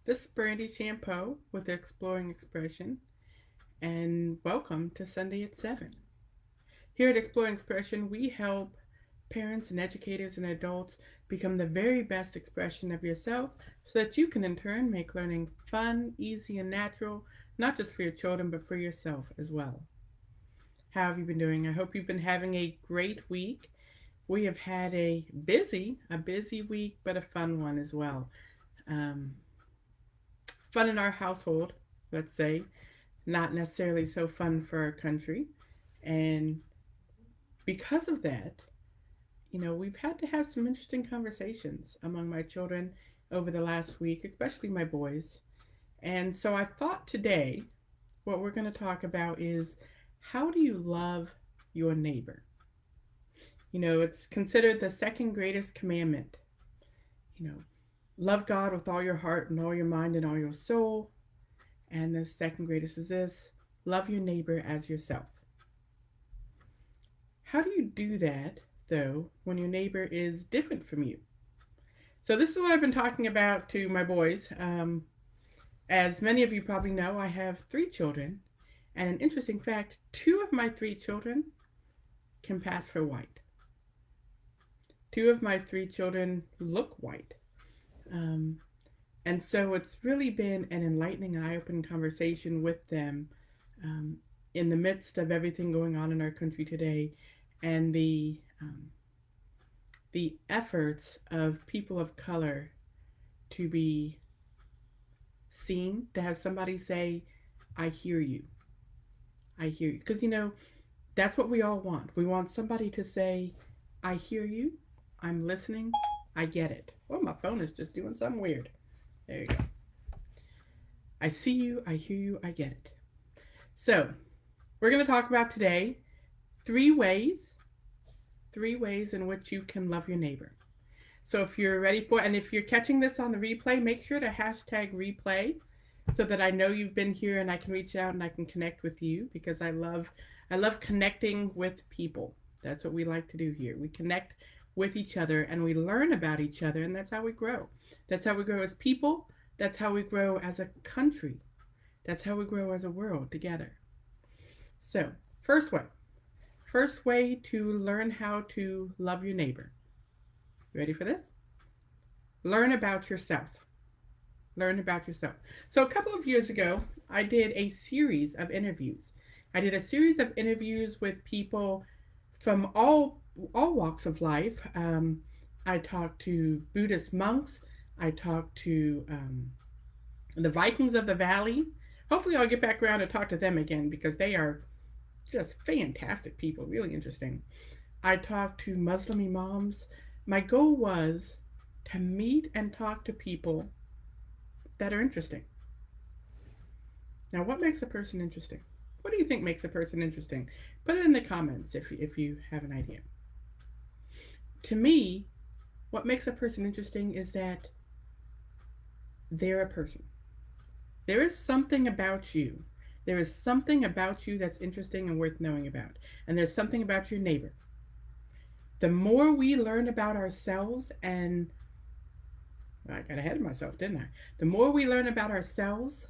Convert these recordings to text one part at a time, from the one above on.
This is Brandy Shampoo with Exploring Expression, and welcome to Sunday at 7. Here at Exploring Expression, we help parents and educators and adults become the very best expression of yourself so that you can in turn make learning fun, easy, and natural, not just for your children, but for yourself as well. How have you been doing? I hope you've been having a great week. We have had a busy week, but a fun one as well. Um, Fun in our household, let's say, not necessarily so fun for our country. And because of that, we've had to have some interesting conversations among my children over the last week, especially my boys. And so I thought today what we're going to talk about is how do you love your neighbor? It's considered the second greatest commandment. You know, love God with all your heart and all your mind and all your soul. And the second greatest is this: love your neighbor as yourself. How do you do that, though, when your neighbor is different from you? So, this is what I've been talking about to my boys. As many of you probably know, I have three children. And an interesting fact, two of my three children can pass for white. Two of my three children look white. Um, and so it's really been an enlightening and eye opening conversation with them um, in the midst of everything going on in our country today and the efforts of people of color to be seen, to have somebody say, I hear you. I hear you. Because, that's what we all want. We want somebody to say, I hear you. I'm listening. I get it. Oh, my phone is just doing something weird. There you go. I see you. I hear you. I get it. So, we're going to talk about today three ways in which you can love your neighbor. So if you're ready for, and if you're catching this on the replay, make sure to hashtag replay so that I know you've been here and I can reach out and I can connect with you, because I love connecting with people. That's what we like to do here. We connect with each other and we learn about each other, and that's how we grow. That's how we grow as people. That's how we grow as a country. That's how we grow as a world together. So, first way to learn how to love your neighbor. Ready for this? Learn about yourself. Learn about yourself. So, a couple of years ago, I did a series of interviews. I did a series of interviews with people from all walks of life. I talked to Buddhist monks. I talked to the Vikings of the Valley. Hopefully, I'll get back around and talk to them again because they are just fantastic people, really interesting. I talked to Muslim imams. My goal was to meet and talk to people that are interesting. Now, what makes a person interesting? What do you think makes a person interesting? Put it in the comments if you have an idea. To me, what makes a person interesting is that they're a person. There is something about you. There is something about you that's interesting and worth knowing about. And there's something about your neighbor. The more we learn about ourselves, and I got ahead of myself, didn't I? The more we learn about ourselves,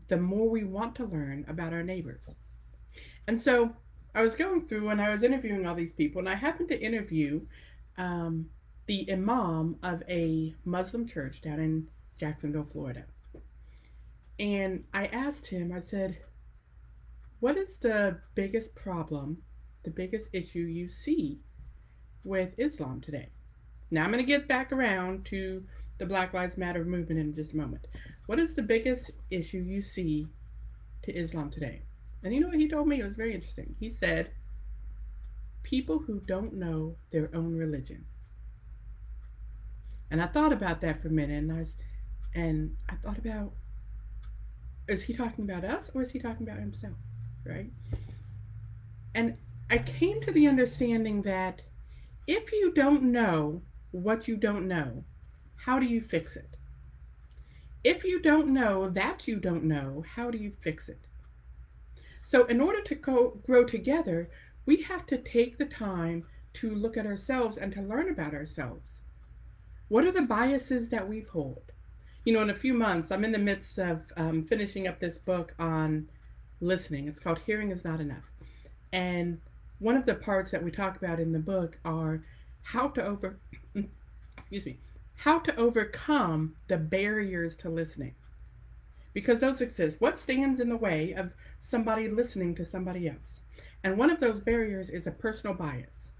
the more we want to learn about our neighbors. And so I was going through and I was interviewing all these people, and I happened to interview um, the imam of a Muslim church down in Jacksonville, Florida. And I asked him, I said, what is the biggest problem, the biggest issue you see with Islam today? Now I'm going to get back around to the Black Lives Matter movement in just a moment. What is the biggest issue you see to Islam today? And you know what he told me? It was very interesting. He said, people who don't know their own religion. And I thought about that for a minute, and I thought about, is he talking about us or is he talking about himself? Right? And I came to the understanding that if you don't know what you don't know, how do you fix it? If you don't know that you don't know, how do you fix it? So, in order to grow together, we have to take the time to look at ourselves and to learn about ourselves. What are the biases that we hold? In a few months, I'm in the midst of finishing up this book on listening. It's called Hearing is Not Enough. And one of the parts that we talk about in the book are how to over excuse me, how to overcome the barriers to listening. Because those exist. What stands in the way of somebody listening to somebody else? And one of those barriers is a personal bias.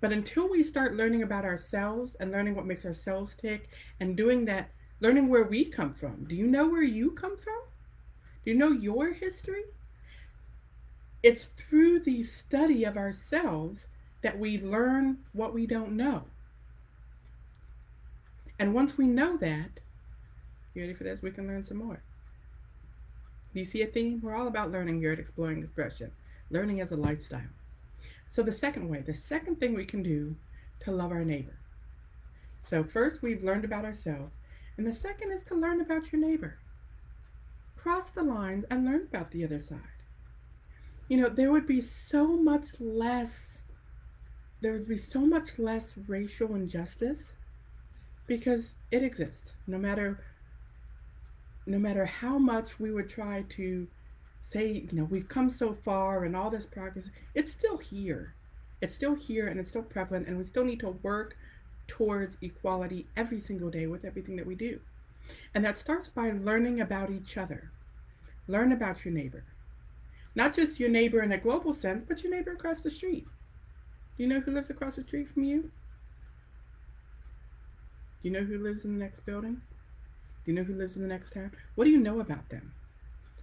But until we start learning about ourselves and learning what makes ourselves tick and doing that, learning where we come from. Do you know where you come from? Do you know your history? It's through the study of ourselves that we learn what we don't know. And once we know that, you ready for this? We can learn some more. Do you see a theme? We're all about learning here at Exploring Expression. Learning as a lifestyle. So the second thing we can do to love our neighbor. So first we've learned about ourselves, and the second is to learn about your neighbor. Cross the lines and learn about the other side. There would be so much less racial injustice because it exists. No matter how much we would try to say, we've come so far and all this progress, it's still here. It's still here and it's still prevalent, and we still need to work towards equality every single day with everything that we do. And that starts by learning about each other. Learn about your neighbor. Not just your neighbor in a global sense, but your neighbor across the street. Do you know who lives across the street from you? Do you know who lives in the next building? Do you know who lives in the next town? What do you know about them?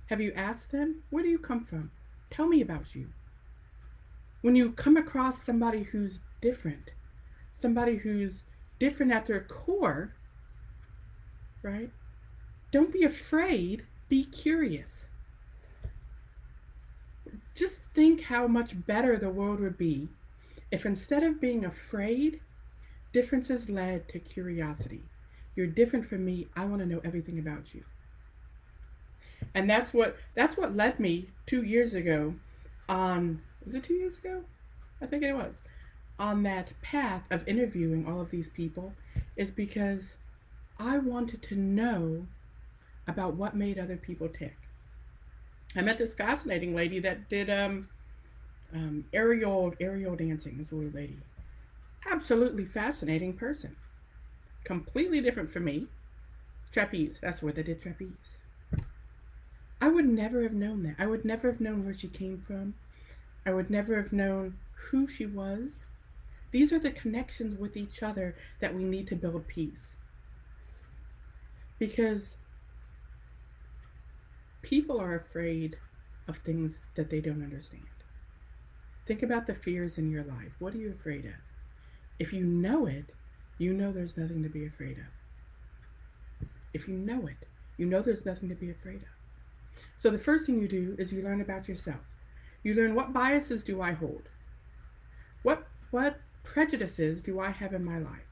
Have you asked them? Where do you come from? Tell me about you. When you come across somebody who's different at their core, right? Don't be afraid, be curious. Just think how much better the world would be if instead of being afraid, differences led to curiosity. You're different from me. I want to know everything about you. And that's what led me 2 years ago was it 2 years ago? I think it was. On that path of interviewing all of these people is because I wanted to know about what made other people tick. I met this fascinating lady that did aerial dancing, this little lady. Absolutely fascinating person. Completely different from me. Trapeze, that's where they did trapeze. I would never have known that. I would never have known where she came from. I would never have known who she was. These are the connections with each other that we need to build peace. Because people are afraid of things that they don't understand. Think about the fears in your life. What are you afraid of? If you know it, you know there's nothing to be afraid of. If you know it, you know there's nothing to be afraid of. So the first thing you do is you learn about yourself. You learn, what biases do I hold? What prejudices do I have in my life?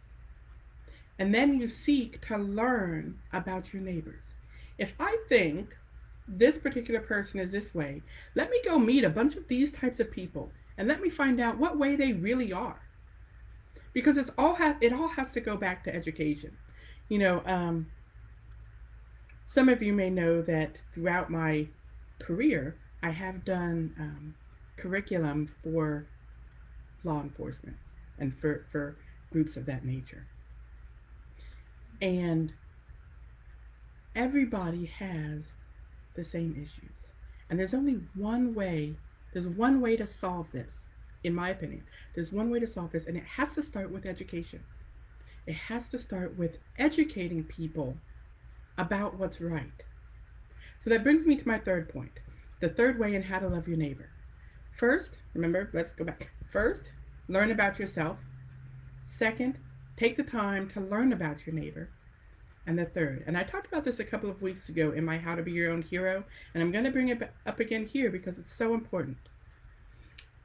And then you seek to learn about your neighbors. If I think this particular person is this way, let me go meet a bunch of these types of people and let me find out what way they really are. Because it all has to go back to education. Some of you may know that throughout my career, I have done curriculum for law enforcement and for groups of that nature. And everybody has the same issues. And there's only one way to solve this, in my opinion. There's one way to solve this, and it has to start with education. It has to start with educating people about what's right. So that brings me to my third point, the third way in how to love your neighbor. First, remember, let's go back. First, learn about yourself. Second, take the time to learn about your neighbor. And the third, and I talked about this a couple of weeks ago in my How to Be Your Own Hero, and I'm going to bring it up again here because it's so important.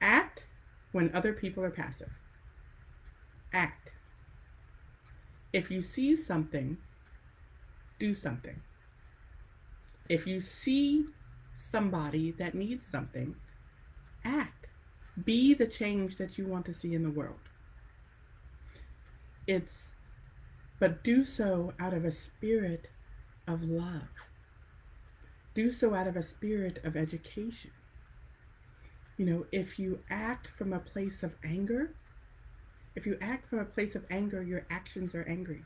Act when other people are passive. Act. If you see something, do something. If you see somebody that needs something, act. Be the change that you want to see in the world. But do so out of a spirit of love. Do so out of a spirit of education. If you act from a place of anger, your actions are angry.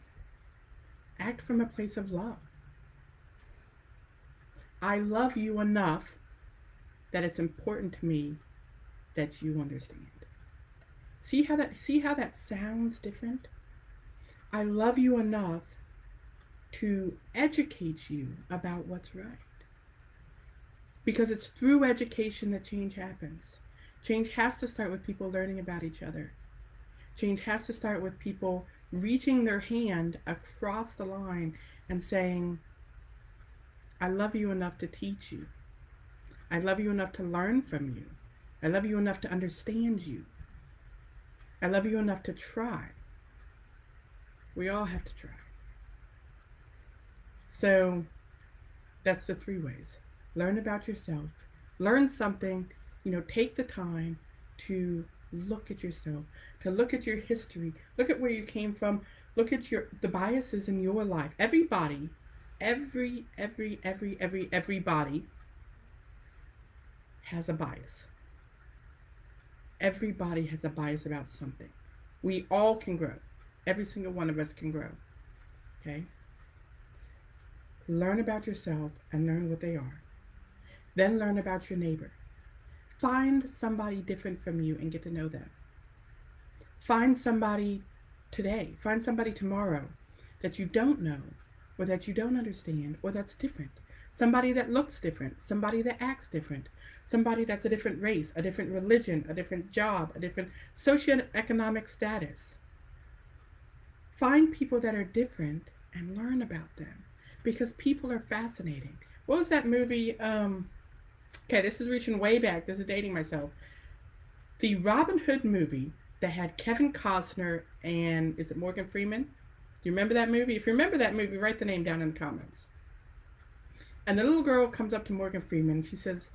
Act from a place of love. I love you enough that it's important to me that you understand. See how that sounds different? I love you enough to educate you about what's right. Because it's through education that change happens. Change has to start with people learning about each other. Change has to start with people reaching their hand across the line and saying, I love you enough to teach you. I love you enough to learn from you. I love you enough to understand you. I love you enough to try. We all have to try. So that's the 3 ways. Learn about yourself. Learn something. Take the time to look at yourself, to look at your history, look at where you came from, look at the biases in your life. Everybody, everybody has a bias. Everybody has a bias about something. We all can grow. Every single one of us can grow. Okay? Learn about yourself and learn what they are. Then learn about your neighbor. Find somebody different from you and get to know them. Find somebody today, find somebody tomorrow that you don't know, or that you don't understand, or that's different. Somebody that looks different, somebody that acts different, somebody that's a different race, a different religion, a different job, a different socioeconomic status. Find people that are different and learn about them, because people are fascinating. What was that movie? Okay, this is reaching way back. This is dating myself. The Robin Hood movie that had Kevin Costner and, is it Morgan Freeman? Do you remember that movie? If you remember that movie, write the name down in the comments. And the little girl comes up to Morgan Freeman and she says,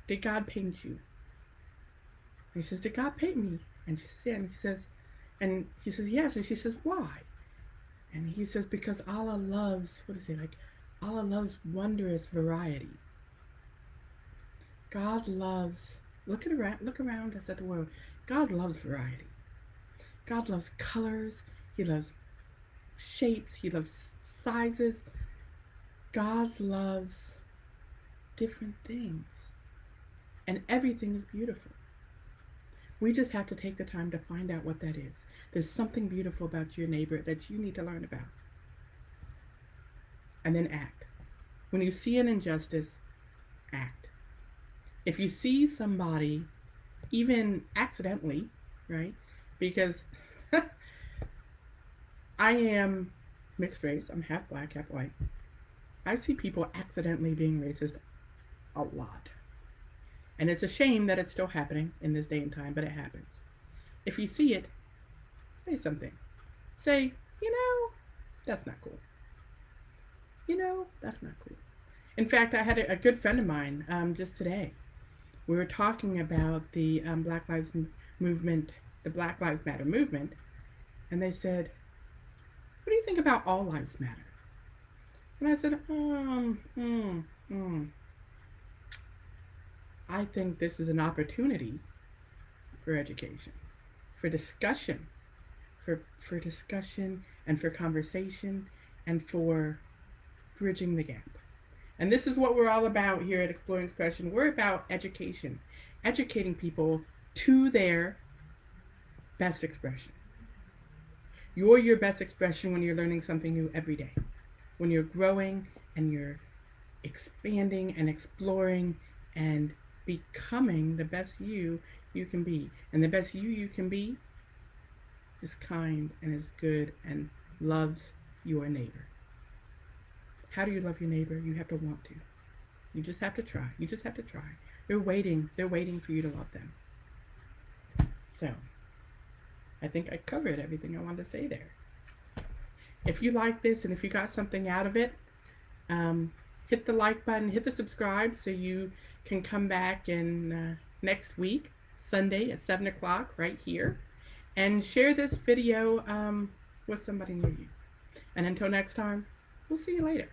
did God paint you? And he says, did God paint me? And she says, yeah. And he says, yes. And she says, why? And he says, because Allah loves, Allah loves wondrous variety. God loves, look around us at the world. God loves variety. God loves colors. He loves shapes. He loves sizes. God loves different things. And everything is beautiful. We just have to take the time to find out what that is. There's something beautiful about your neighbor that you need to learn about. And then act. When you see an injustice, act. If you see somebody, even accidentally, right? Because I am mixed race. I'm half black, half white. I see people accidentally being racist a lot. And it's a shame that it's still happening in this day and time, but it happens. If you see it, say something. Say, that's not cool. That's not cool. In fact, I had a good friend of mine just today. We were talking about the Black Lives Movement, the Black Lives Matter movement, and they said, what do you think about All Lives Matter? And I said, I think this is an opportunity for education, for discussion, for discussion and for conversation and for bridging the gap. And this is what we're all about here at Exploring Expression. We're about education, educating people to their best expression. You're your best expression when you're learning something new every day, when you're growing and you're expanding and exploring and becoming the best you can be. And the best you can be is kind and is good and loves your neighbor. How do you love your neighbor? You have to want to. You just have to try. You just have to try. They're waiting for you to love them. So, I think I covered everything I wanted to say there. If you like this and if you got something out of it, hit the like button, hit the subscribe so you can come back in next week, Sunday at 7 o'clock right here, and share this video with somebody near you. And until next time, we'll see you later.